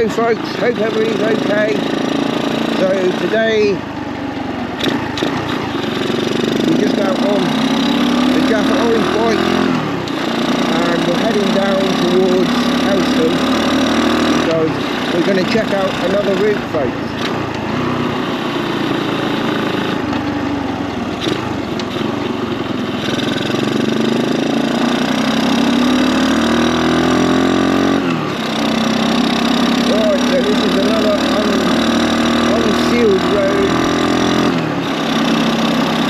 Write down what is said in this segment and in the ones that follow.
Hello folks, hope everybody's okay. So today we're just out on the Jaffa Orange bike and we're heading down towards Elston because we're going to check out another route, folks. This is another unsealed road,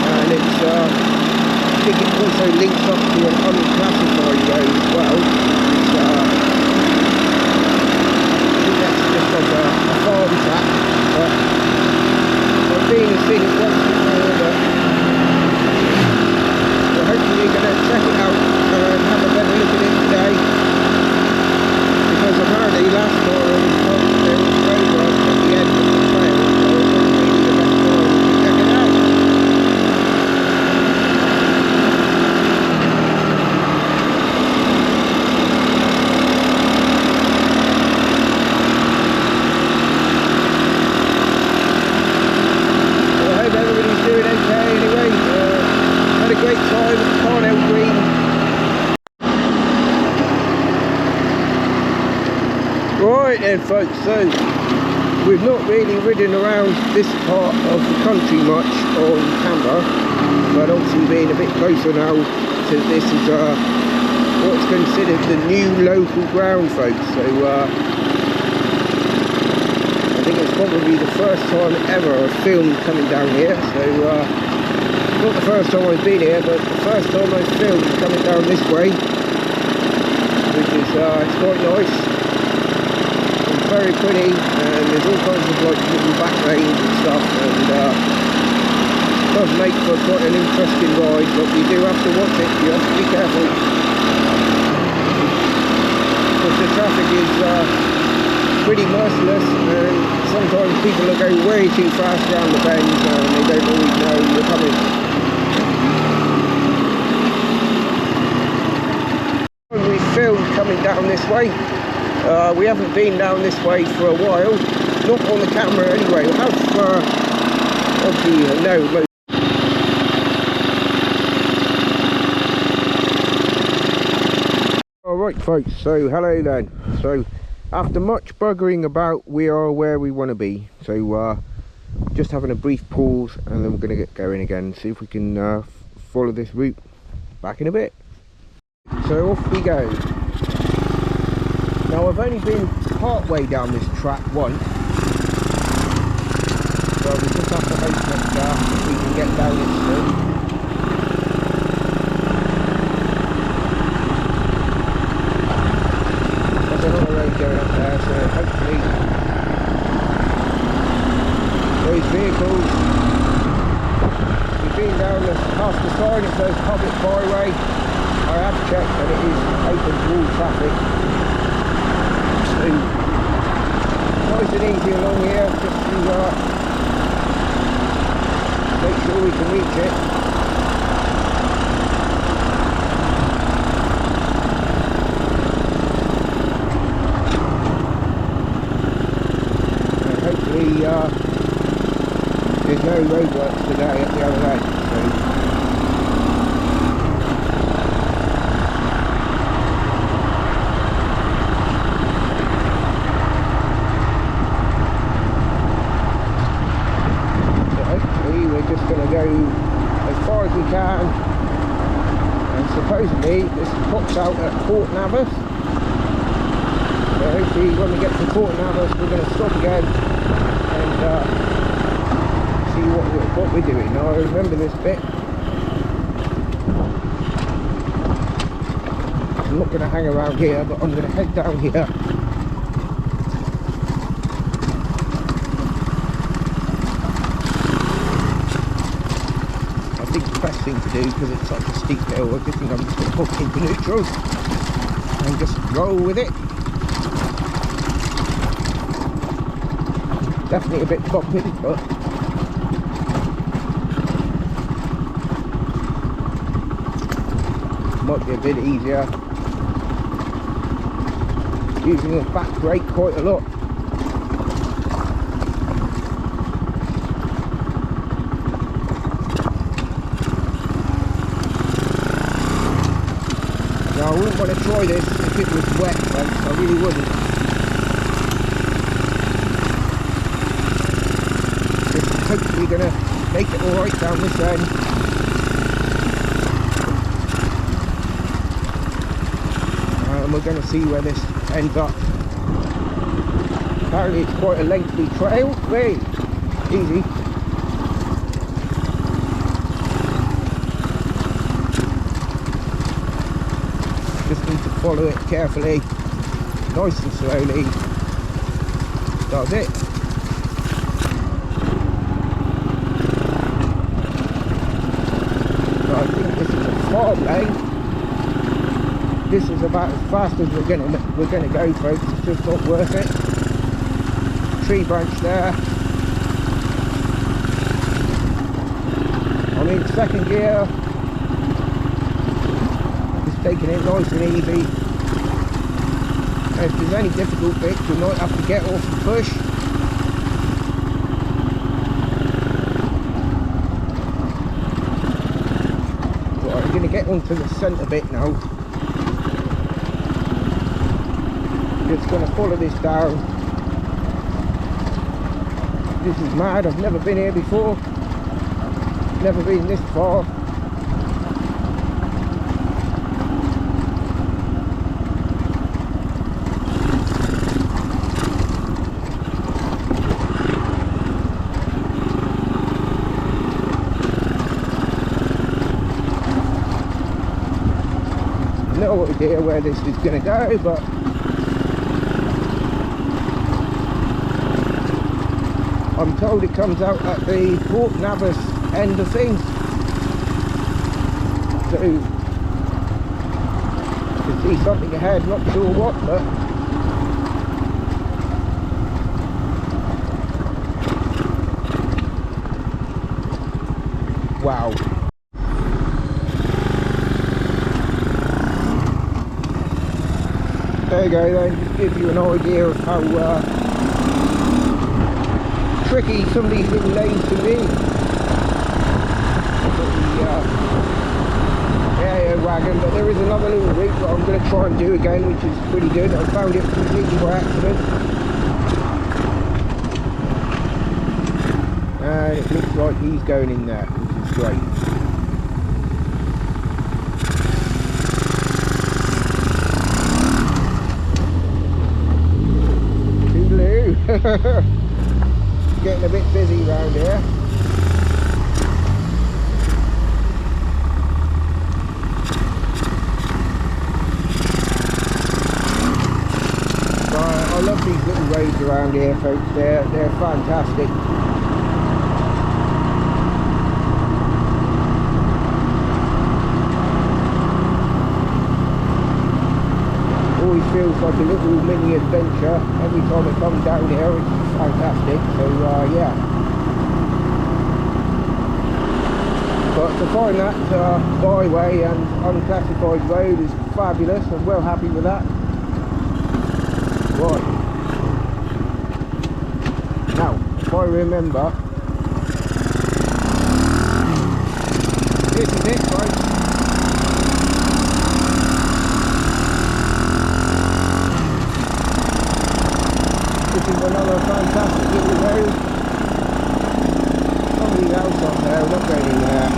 and it's I think it also links up to an unclassified road as well. I think that's just like a farm track, but I've been and seen it once before, but we're hopefully going to check it out and have a better look at it today, because apparently last time I was told there was roadwork at the end of the trail, so it wasn't really the best time to check it out. Well, I hope everybody's doing okay anyway. Had a great time at Cornwall Green. Right then folks, so we've not really ridden around this part of the country much on camera, but obviously being a bit closer now to this is what's considered the new local ground, folks. So I think it's probably the first time ever I've filmed coming down here, so not the first time I've been here, but the first time I've filmed coming down this way, which is it's quite nice. Very pretty, and there's all kinds of like little back lanes and stuff, and it does make for quite an interesting ride, but you do have to watch it, you have to be careful, because the traffic is pretty merciless, and sometimes people will go way too fast around the bends and they don't always know you're coming. When we filmed coming down this way, we haven't been down this way for a while, not on the camera anyway. We have obviously no. Alright folks, so hello then. So after much buggering about, we are where we want to be. So just having a brief pause and then we're going to get going again, see if we can follow this route. Back in a bit. So off we go. Now I've only been part way down this track once, so we just have to hope that we can get down it soon. There's another road going up there, so hopefully those vehicles, we've been down past the sign, it says public byway. I have checked and it is open to all traffic. Nice and easy along here, just to make sure we can reach it. And hopefully there's no roadworks today at the other end. As far as we can, and supposedly this pops out at Port Navas, so hopefully when we get to Port Navas we're going to stop again and see what we're doing. Now I remember this bit, I'm not going to hang around here, but I'm going to head down here. Best thing to do, because it's such a steep hill, I just think I'm just going to hook into neutral and just roll with it. Definitely a bit bumpy, but might be a bit easier. Using the back brake quite a lot. I wouldn't want to try this if it was wet, folks. I really wouldn't. Just hopefully gonna make it alright down this end. And we're gonna see where this ends up. Apparently it's quite a lengthy trail. Wait, easy. Just need to follow it carefully, nice and slowly. That's it. So I think this is a farm lane. This is about as fast as we're gonna go, folks. It's just not worth it. Tree branch there. I'm in second gear. Just taking it nice and easy. And if there's any difficult bits, you might have to get off and push. Right, I'm going to get onto the centre bit now. Just going to follow this down. This is mad. I've never been here before. Never been this far. No idea where this is going to go, but I'm told it comes out at the Port Navis end of things. So, you can see something ahead, not sure what, but wow. There you go then, just gives you an idea of how tricky some of these little lanes can be. Yeah, wagon, but there is another little route that I'm going to try and do again, which is pretty good. I found it completely by accident. And it looks like he's going in there, which is great. Getting a bit busy around here. I love these little roads around here, folks. They're fantastic. Always feels like a little mini adventure every time I come down here, which is fantastic. So yeah, but to find that byway and unclassified road is fabulous. I'm well happy with that. Right, now if I remember, this is it, right? Another fantastic little road. Somebody else up there, we're not going in there.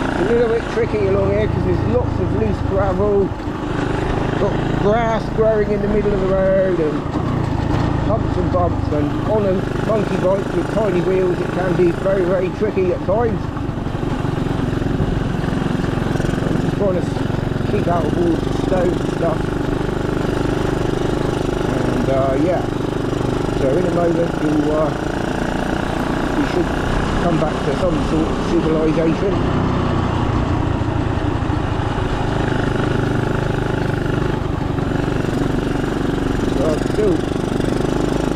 It's a little bit tricky along here because there's lots of loose gravel, got grass growing in the middle of the road and humps and bumps, and on a monkey bike with tiny wheels it can be very, very tricky at times. I'm just trying to keep out of all the stones and stuff, and yeah, so in a moment you should come back to some sort of civilization. So I'm still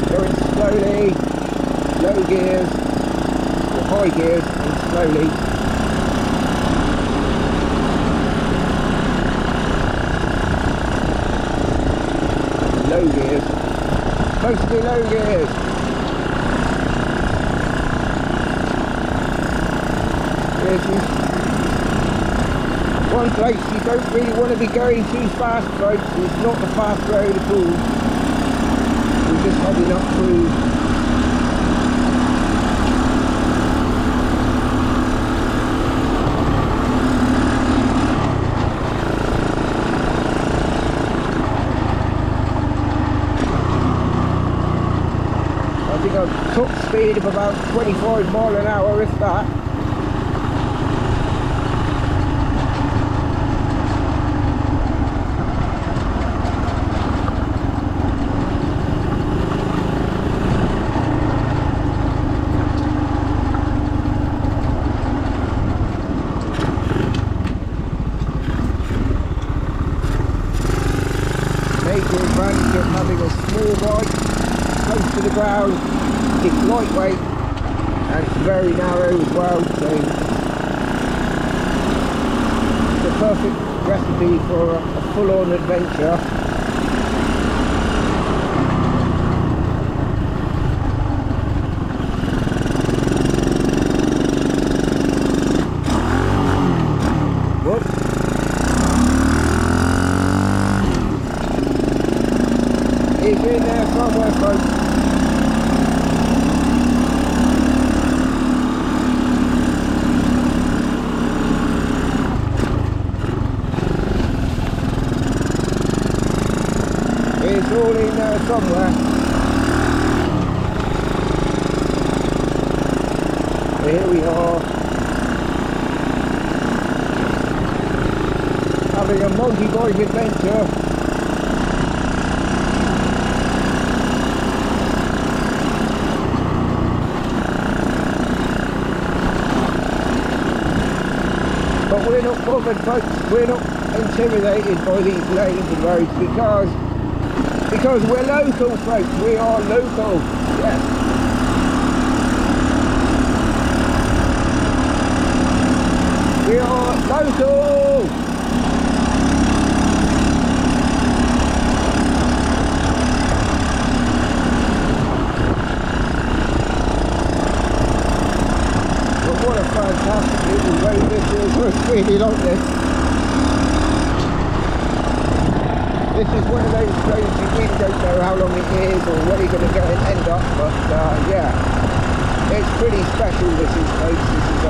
going slowly, low gears or high gears, and slowly. Low gears, mostly low gears. bridges. One place you don't really want to be going too fast, folks. It's not the fast road at all. We're just heading up through. I think I've top speed of about 25 mile an hour, if that. Major advantage of having a small bike close to the ground. It's lightweight and it's very narrow as well, so it's a perfect recipe for a full-on adventure. Whoops. It's in there somewhere, folks. It's all in there somewhere. Here we are, having a multi-bike adventure. But we're not bothered, folks. We're not intimidated by these lanes and roads because we're local, folks. We are local. Yes. We are local. But what a fantastic little road this is. I really like this. This is one of those roads you really don't know how long it is or where you're going to go and end up, but yeah, it's pretty special. This is, folks. This is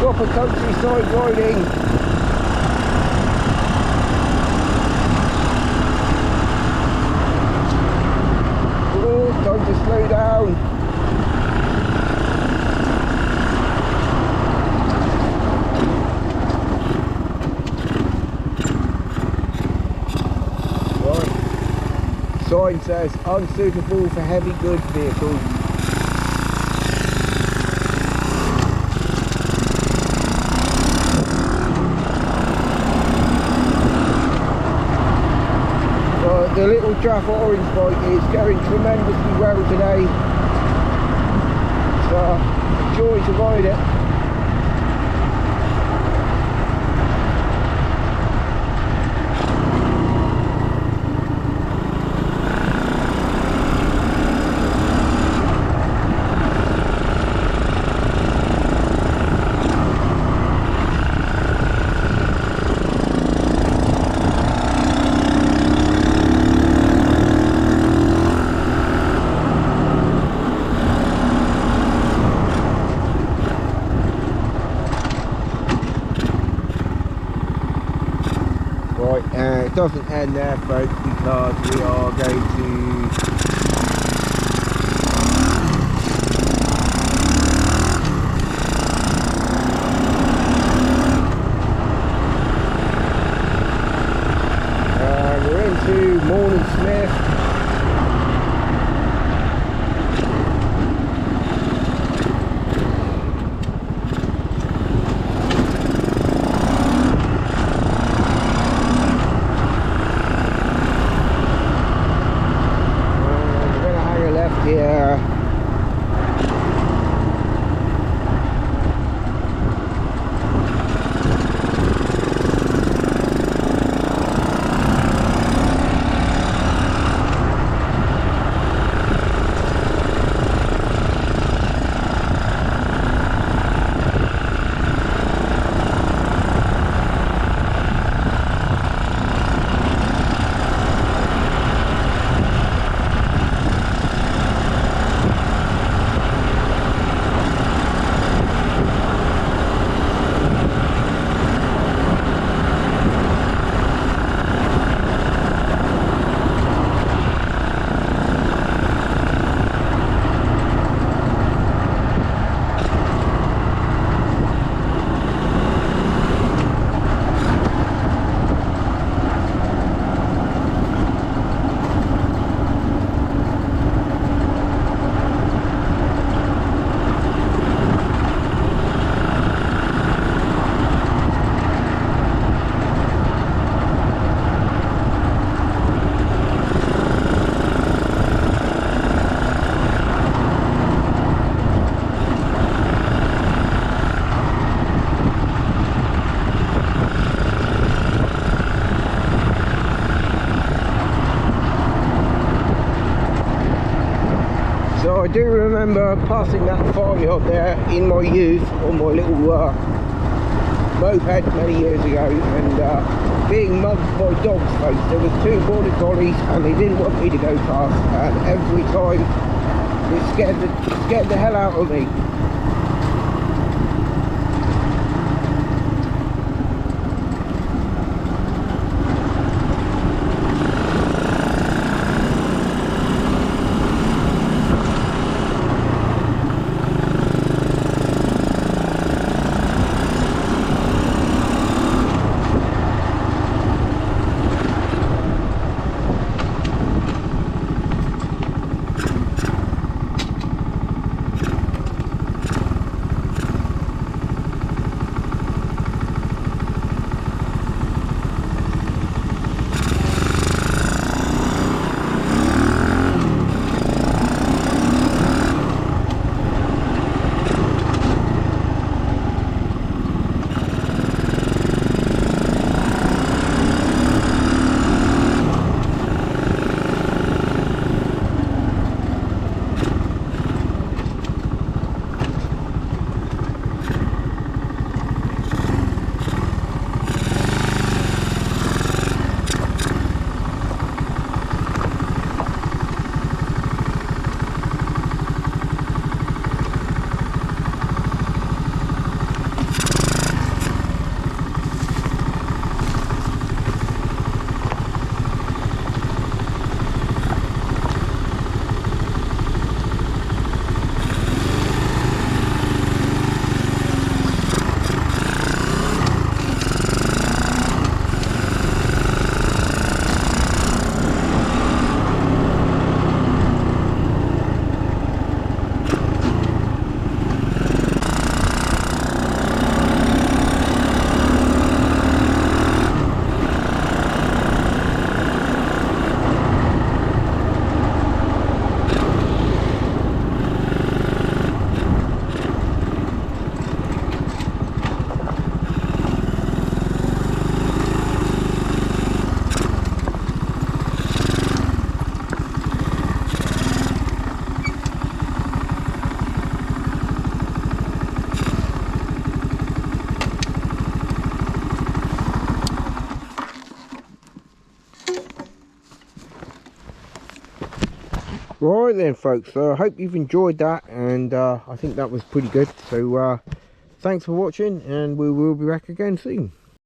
proper countryside riding. Oh, time to slow down. Sign says unsuitable for heavy goods vehicles. Right, the little Draft Orange bike is going tremendously well today. It's a joy to ride it. It doesn't end there, folks, because we are going to we're into Morning Smith. remember passing that farmyard there in my youth on my little moped many years ago, and being mugged by dogs, folks. There was two border collies and they didn't want me to go past, and every time it scared the hell out of me. Right then, folks, so I hope you've enjoyed that, and I think that was pretty good. So thanks for watching, and we will be back again soon.